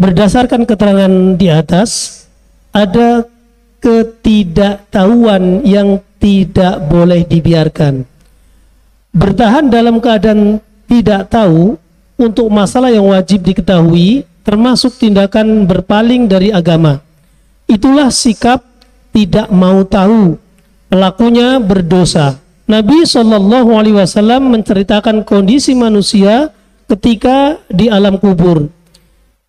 berdasarkan keterangan di atas, ada ketidaktahuan yang tidak boleh dibiarkan. Bertahan dalam keadaan tidak tahu untuk masalah yang wajib diketahui, termasuk tindakan berpaling dari agama. Itulah sikap tidak mau tahu, pelakunya berdosa. Nabi SAW menceritakan kondisi manusia ketika di alam kubur.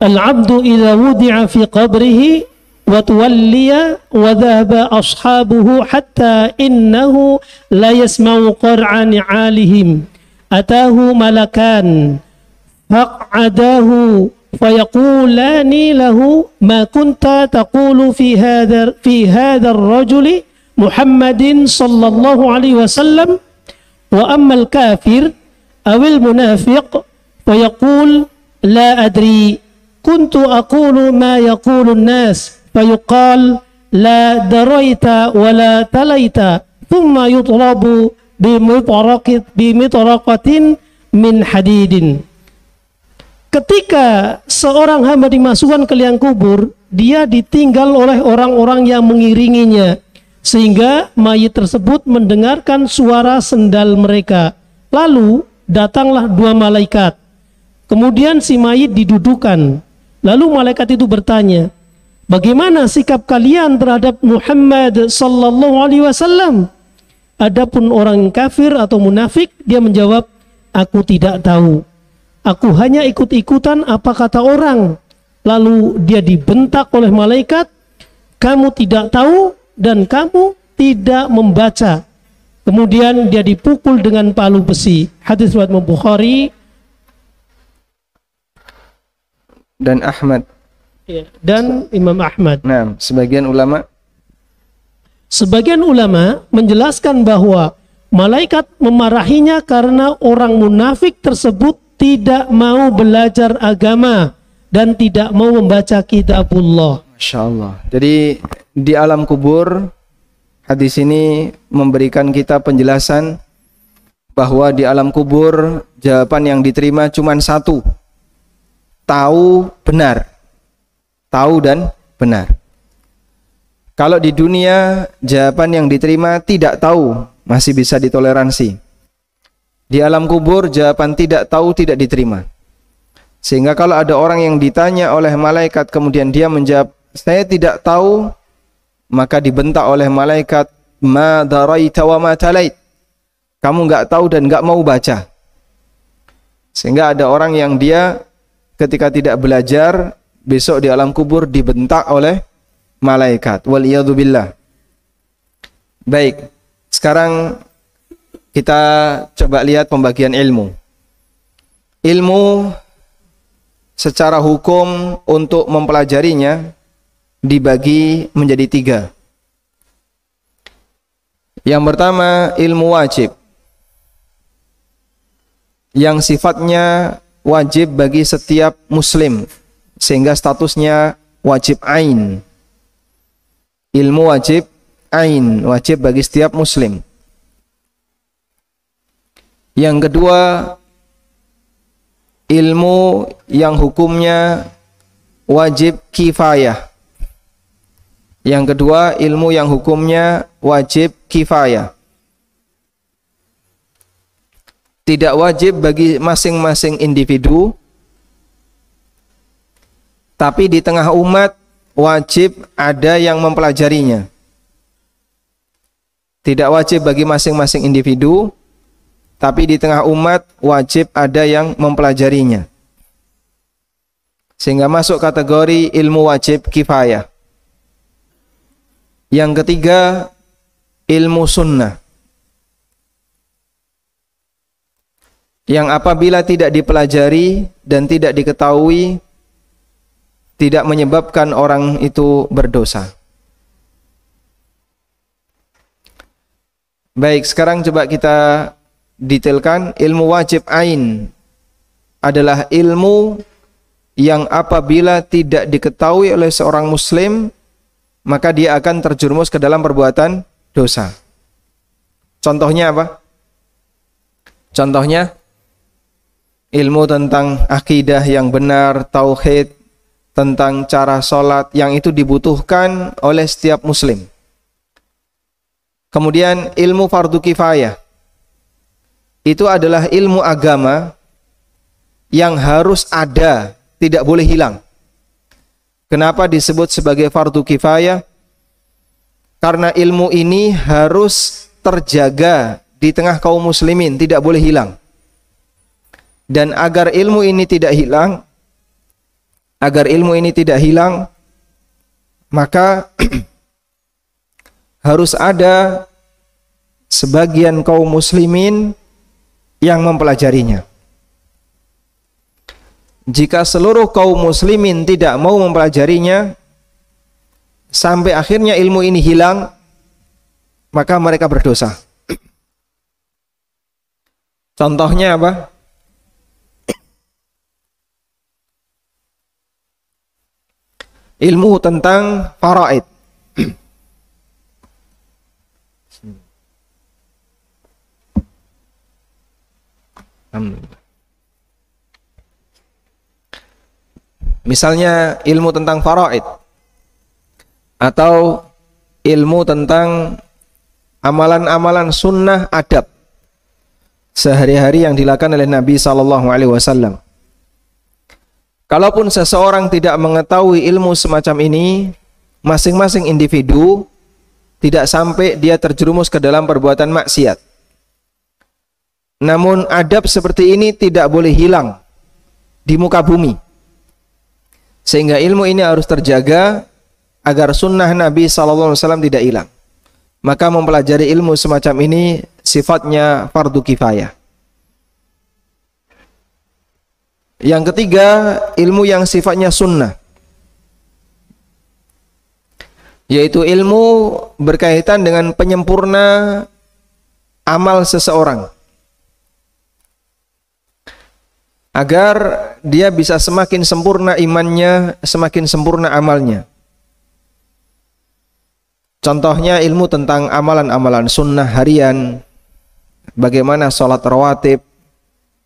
Al-abdu idza wudi'a fi qabrihi wa tuwalliya wa dhahaba ashabuhu hatta innahu la yasma'u qar'a ni'alihim atahu malakan faq'adahu fayaqulani lahu ma kunta taqulu fi hadha ar-rajuli Muhammadin sallallahu alaihi wasallam wa ammal kafir awil munafiq fayaqul la adri kuntu aqulu ma yaqulu an-nas fayuqal la daraita wa la talaita thumma yutlabu bimitraqatin min hadidin. Ketika seorang hamba dimasukkan ke liang kubur, dia ditinggal oleh orang-orang yang mengiringinya, sehingga mayit tersebut mendengarkan suara sendal mereka. Lalu datanglah dua malaikat. Kemudian si mayit didudukan. Lalu malaikat itu bertanya, bagaimana sikap kalian terhadap Muhammad sallallahu alaihi wasallam? Adapun orang kafir atau munafik, dia menjawab, aku tidak tahu. Aku hanya ikut-ikutan apa kata orang. Lalu dia dibentak oleh malaikat, kamu tidak tahu dan kamu tidak membaca. Kemudian dia dipukul dengan palu besi. Hadis riwayat Bukhari dan Ahmad. Ya, dan Imam Ahmad. Nah, sebagian ulama menjelaskan bahwa malaikat memarahinya karena orang munafik tersebut tidak mau belajar agama dan tidak mau membaca kitabullah. Masya Allah. Jadi di alam kubur, hadis ini memberikan kita penjelasan bahwa di alam kubur jawaban yang diterima cuma satu, tahu benar, tahu dan benar. Kalau di dunia jawaban yang diterima tidak tahu masih bisa ditoleransi. Di alam kubur jawaban tidak tahu tidak diterima. Sehingga kalau ada orang yang ditanya oleh malaikat kemudian dia menjawab saya tidak tahu, maka dibentak oleh malaikat, ma daraita wa ma talait. Kamu enggak tahu dan enggak mau baca. Sehingga ada orang yang dia ketika tidak belajar besok di alam kubur dibentak oleh malaikat. Waliyadzubillah. Baik, sekarang kita coba lihat pembagian ilmu. Ilmu secara hukum untuk mempelajarinya dibagi menjadi tiga. Yang pertama ilmu wajib, yang sifatnya wajib bagi setiap muslim sehingga statusnya wajib ain. Ilmu wajib ain, wajib bagi setiap muslim. Yang kedua ilmu yang hukumnya wajib kifayah. Yang kedua ilmu yang hukumnya wajib kifayah. Tidak wajib bagi masing-masing individu, tapi di tengah umat wajib ada yang mempelajarinya. Tidak wajib bagi masing-masing individu, tapi di tengah umat wajib ada yang mempelajarinya. Sehingga masuk kategori ilmu wajib kifayah. Yang ketiga ilmu sunnah, yang apabila tidak dipelajari dan tidak diketahui tidak menyebabkan orang itu berdosa. Baik, sekarang coba kita detailkan. Ilmu wajib ain adalah ilmu yang apabila tidak diketahui oleh seorang muslim maka dia akan terjerumus ke dalam perbuatan dosa. Contohnya apa? Contohnya ilmu tentang akidah yang benar, tauhid, tentang cara sholat yang itu dibutuhkan oleh setiap muslim. Kemudian ilmu fardu kifayah, itu adalah ilmu agama yang harus ada, tidak boleh hilang. Kenapa disebut sebagai fardu kifayah? Karena ilmu ini harus terjaga di tengah kaum muslimin, tidak boleh hilang. Dan agar ilmu ini tidak hilang, maka harus ada sebagian kaum muslimin yang mempelajarinya. Jika seluruh kaum muslimin tidak mau mempelajarinya, sampai akhirnya ilmu ini hilang, maka mereka berdosa. Contohnya apa? Ilmu tentang faraid. Misalnya ilmu tentang faraid atau ilmu tentang amalan-amalan sunnah adab sehari-hari yang dilakukan oleh Nabi SAW. Kalaupun seseorang tidak mengetahui ilmu semacam ini, masing-masing individu tidak sampai dia terjerumus ke dalam perbuatan maksiat. Namun adab seperti ini tidak boleh hilang di muka bumi, sehingga ilmu ini harus terjaga agar sunnah Nabi SAW tidak hilang. Maka mempelajari ilmu semacam ini sifatnya fardu kifayah. Yang ketiga, ilmu yang sifatnya sunnah, yaitu ilmu berkaitan dengan penyempurna amal seseorang, agar dia bisa semakin sempurna imannya, semakin sempurna amalnya. Contohnya ilmu tentang amalan-amalan sunnah harian, bagaimana sholat rawatib,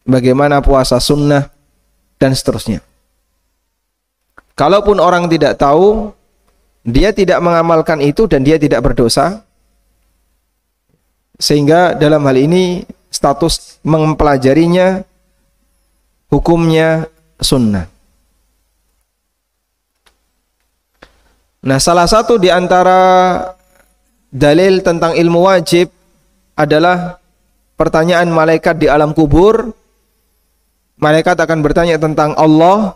bagaimana puasa sunnah, dan seterusnya. Kalaupun orang tidak tahu, dia tidak mengamalkan itu dan dia tidak berdosa, sehingga dalam hal ini status mempelajarinya hukumnya sunnah. Nah, salah satu di antara dalil tentang ilmu wajib adalah pertanyaan malaikat di alam kubur. Malaikat akan bertanya tentang Allah,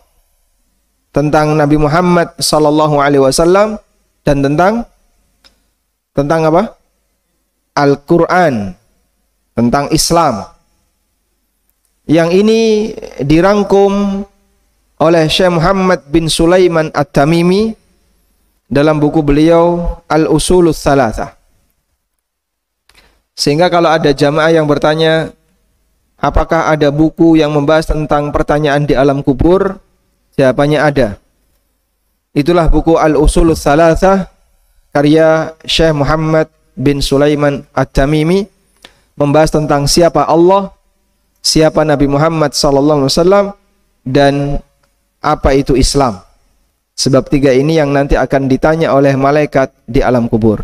tentang Nabi Muhammad SAW, dan tentang apa? Al-Quran, tentang Islam. Yang ini dirangkum oleh Syekh Muhammad bin Sulaiman At-Tamimi dalam buku beliau Al-Usulul Thalathah. Sehingga kalau ada jamaah yang bertanya, apakah ada buku yang membahas tentang pertanyaan di alam kubur? Jawabannya ada. Itulah buku Al-Usulul Thalathah karya Syekh Muhammad bin Sulaiman At-Tamimi, membahas tentang siapa Allah, siapa Nabi Muhammad SAW, dan apa itu Islam. Sebab tiga ini yang nanti akan ditanya oleh malaikat di alam kubur.